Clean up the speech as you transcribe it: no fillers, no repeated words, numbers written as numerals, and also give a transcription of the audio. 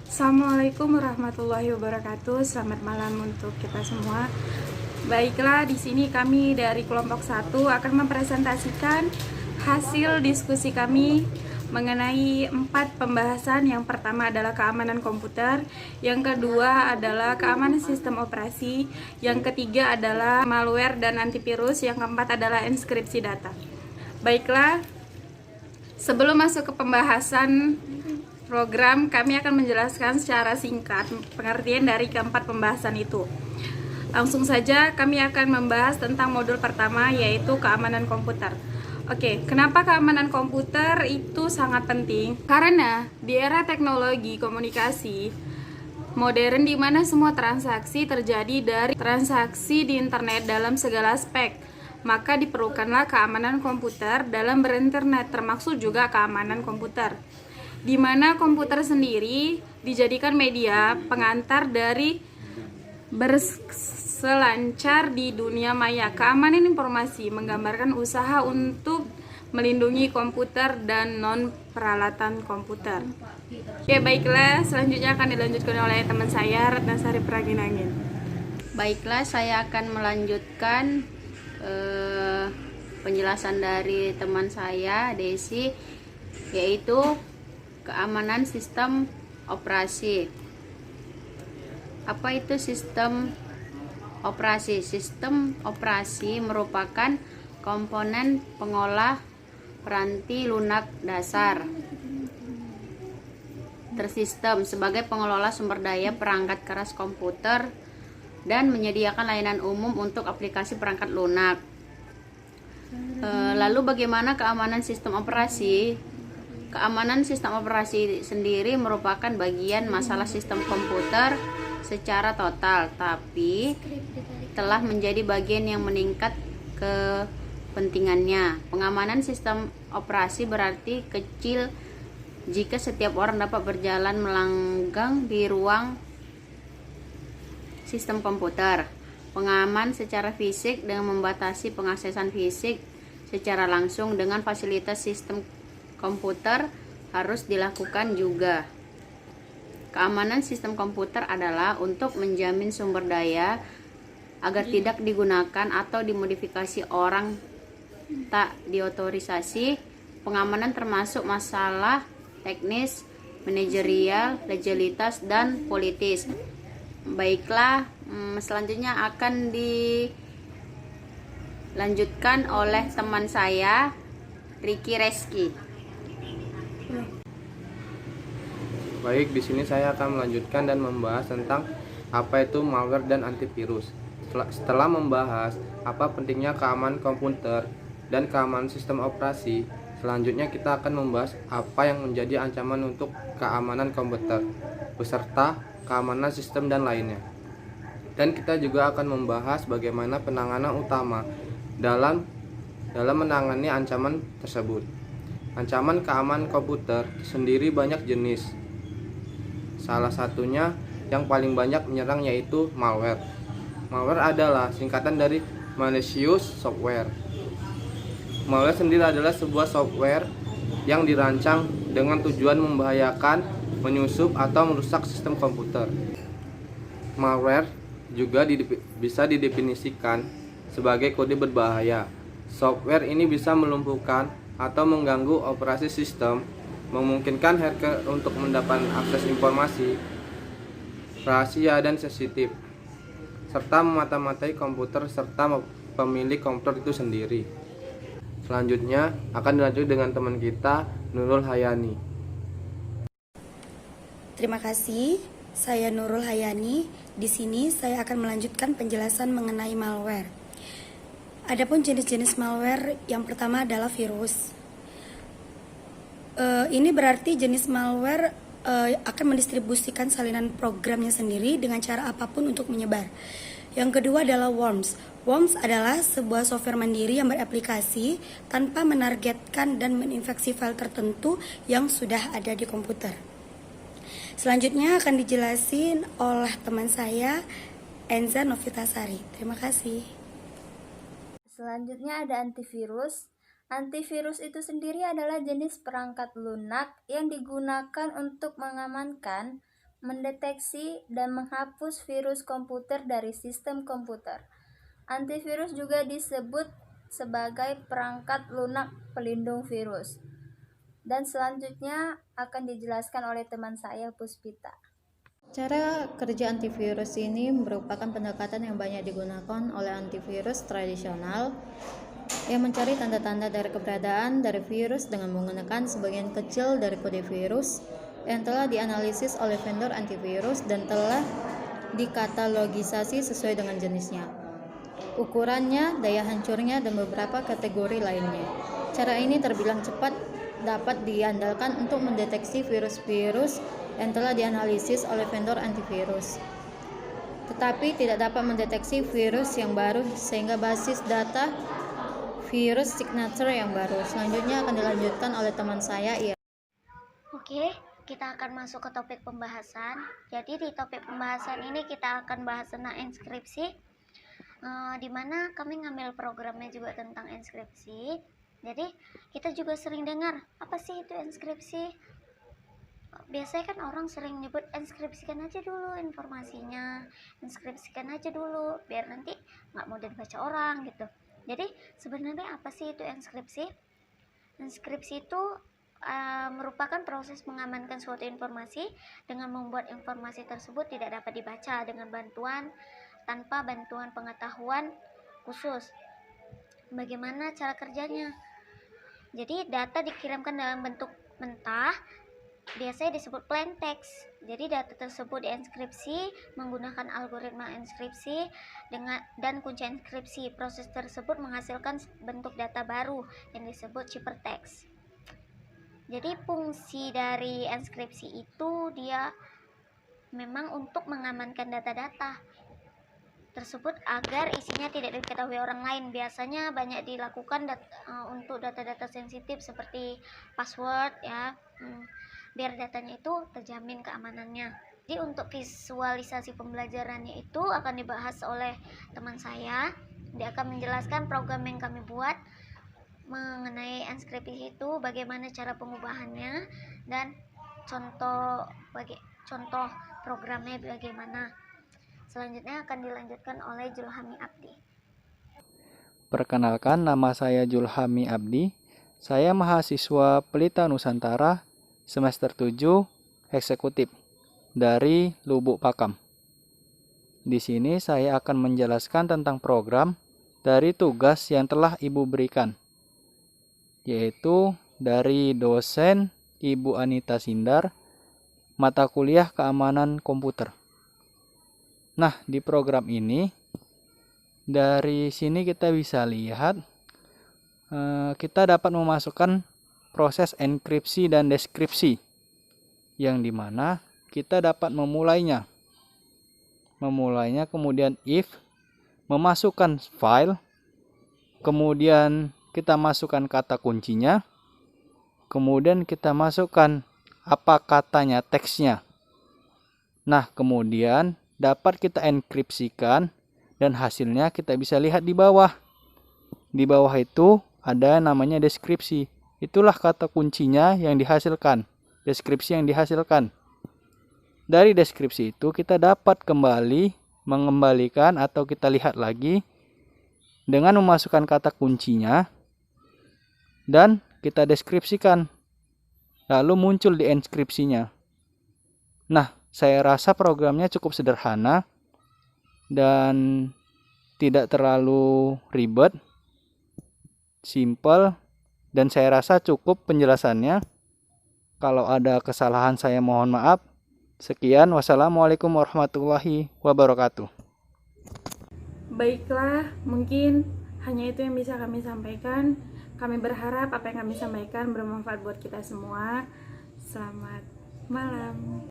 Assalamualaikum warahmatullahi wabarakatuh. Selamat malam untuk kita semua. Baiklah, di sini kami dari kelompok 1 akan mempresentasikan hasil diskusi kami mengenai 4 pembahasan. Yang pertama adalah keamanan komputer, yang kedua adalah keamanan sistem operasi, yang ketiga adalah malware dan antivirus, yang keempat adalah enkripsi data. Baiklah, sebelum masuk ke pembahasan program, kami akan menjelaskan secara singkat pengertian dari keempat pembahasan itu. Langsung saja kami akan membahas tentang modul pertama, yaitu keamanan komputer. Oke, kenapa keamanan komputer itu sangat penting? Karena di era teknologi komunikasi modern di mana semua transaksi terjadi dari transaksi di internet dalam segala aspek, maka diperlukanlah keamanan komputer dalam berinternet, termasuk juga keamanan komputer, di mana komputer sendiri dijadikan media pengantar dari berselancar di dunia maya. Keamanan informasi menggambarkan usaha untuk melindungi komputer dan non-peralatan komputer. Oke, baiklah, selanjutnya akan dilanjutkan oleh teman saya, Ratnasari Praginangin. Baiklah, saya akan melanjutkan penjelasan dari teman saya, Desi, yaitu keamanan sistem operasi. Apa itu sistem operasi? Sistem operasi merupakan komponen pengolah peranti lunak dasar tersistem sebagai pengelola sumber daya perangkat keras komputer dan menyediakan layanan umum untuk aplikasi perangkat lunak. Lalu bagaimana keamanan sistem operasi? Keamanan sistem operasi sendiri merupakan bagian masalah sistem komputer secara total, tapi telah menjadi bagian yang meningkat kepentingannya. Pengamanan sistem operasi berarti kecil jika setiap orang dapat berjalan melanggang di ruang sistem komputer. Pengaman secara fisik dengan membatasi pengaksesan fisik secara langsung dengan fasilitas sistem komputer harus dilakukan juga. Keamanan sistem komputer adalah untuk menjamin sumber daya agar tidak digunakan atau dimodifikasi orang tak diotorisasi. Pengamanan termasuk masalah teknis, manajerial, legalitas, dan politis. Baiklah, selanjutnya akan dilanjutkan oleh teman saya, Ricky Reski. Baik, di sini saya akan melanjutkan dan membahas tentang apa itu malware dan antivirus. Setelah membahas apa pentingnya keamanan komputer dan keamanan sistem operasi, selanjutnya kita akan membahas apa yang menjadi ancaman untuk keamanan komputer, beserta keamanan sistem dan lainnya. Dan kita juga akan membahas bagaimana penanganan utama dalam menangani ancaman tersebut. Ancaman keamanan komputer sendiri banyak jenis. Salah satunya yang paling banyak menyerang yaitu malware. Malware adalah singkatan dari malicious software. Malware sendiri adalah sebuah software yang dirancang dengan tujuan membahayakan, menyusup atau merusak sistem komputer. Malware juga bisa didefinisikan sebagai kode berbahaya. Software ini bisa melumpuhkan atau mengganggu operasi sistem, memungkinkan hacker untuk mendapat akses informasi rahasia dan sensitif, serta memata-matai komputer serta pemilik komputer itu sendiri. Selanjutnya akan dilanjut dengan teman kita, Nurul Hayani. Terima kasih, saya Nurul Hayani. Di sini saya akan melanjutkan penjelasan mengenai malware. Adapun jenis-jenis malware, yang pertama adalah virus. Ini berarti jenis malware akan mendistribusikan salinan programnya sendiri dengan cara apapun untuk menyebar. Yang kedua adalah worms. Worms adalah sebuah software mandiri yang beraplikasi tanpa menargetkan dan menginfeksi file tertentu yang sudah ada di komputer. Selanjutnya akan dijelasin oleh teman saya, Enza Novitasari. Terima kasih. Selanjutnya ada antivirus. Antivirus itu sendiri adalah jenis perangkat lunak yang digunakan untuk mengamankan mendeteksi dan menghapus virus komputer dari sistem komputer. Antivirus juga disebut sebagai perangkat lunak pelindung virus. Dan selanjutnya akan dijelaskan oleh teman saya, Puspita. Cara kerja antivirus ini merupakan pendekatan yang banyak digunakan oleh antivirus tradisional yang mencari tanda-tanda dari keberadaan dari virus dengan menggunakan sebagian kecil dari kode virus yang telah dianalisis oleh vendor antivirus dan telah dikatalogisasi sesuai dengan jenisnya, ukurannya, daya hancurnya, dan beberapa kategori lainnya. Cara ini terbilang cepat dapat diandalkan untuk mendeteksi virus-virus yang telah dianalisis oleh vendor antivirus, tetapi tidak dapat mendeteksi virus yang baru sehingga basis data virus signature yang baru. Selanjutnya akan dilanjutkan oleh teman saya. Oke, kita akan masuk ke topik pembahasan. Jadi di topik pembahasan ini kita akan bahas tentang enskripsi, di mana kami ngambil programnya juga tentang enskripsi. Jadi kita juga sering dengar, apa sih itu enskripsi? Biasanya kan orang sering nyebut enskripsikan aja dulu informasinya, enskripsikan aja dulu biar nanti nggak mudah dibaca orang gitu. Jadi sebenarnya apa sih itu enskripsi? Enskripsi itu merupakan proses mengamankan suatu informasi dengan membuat informasi tersebut tidak dapat dibaca tanpa bantuan pengetahuan khusus. Bagaimana cara kerjanya? Jadi data dikirimkan dalam bentuk mentah, biasanya disebut plain text. Jadi data tersebut dienkripsi menggunakan algoritma enskripsi dan kunci enskripsi. Proses tersebut menghasilkan bentuk data baru yang disebut ciphertext. Jadi fungsi dari enskripsi itu dia memang untuk mengamankan data-data tersebut agar isinya tidak diketahui orang lain. Biasanya banyak dilakukan untuk data-data sensitif seperti password ya, biar datanya itu terjamin keamanannya. Jadi untuk visualisasi pembelajarannya itu akan dibahas oleh teman saya. Dia akan menjelaskan program yang kami buat mengenai enskripsi itu, bagaimana cara pengubahannya dan contoh programnya bagaimana. Selanjutnya akan dilanjutkan oleh Julhami Abdi. Perkenalkan, nama saya Julhami Abdi. Saya mahasiswa Pelita Nusantara semester 7 eksekutif dari Lubuk Pakam. Di sini saya akan menjelaskan tentang program dari tugas yang telah Ibu berikan, yaitu dari dosen Ibu Anita Sindar, mata kuliah keamanan komputer. Nah, di program ini, dari sini kita bisa lihat, kita dapat memasukkan proses enkripsi dan deskripsi, yang dimana kita dapat memulainya. Kemudian if, memasukkan file, kemudian kita masukkan kata kuncinya, kemudian kita masukkan apa katanya, teksnya. Nah, kemudian dapat kita enkripsikan dan hasilnya kita bisa lihat di bawah. Di bawah itu ada namanya deskripsi. Itulah kata kuncinya yang dihasilkan, deskripsi yang dihasilkan. Dari deskripsi itu kita dapat mengembalikan atau kita lihat lagi dengan memasukkan kata kuncinya dan kita deskripsikan. Lalu muncul di enskripsinya. Nah, saya rasa programnya cukup sederhana dan tidak terlalu ribet, simple, dan saya rasa cukup penjelasannya. Kalau ada kesalahan saya mohon maaf. Sekian, wassalamualaikum warahmatullahi wabarakatuh. Baiklah, mungkin hanya itu yang bisa kami sampaikan. Kami berharap apa yang kami sampaikan bermanfaat buat kita semua. Selamat malam.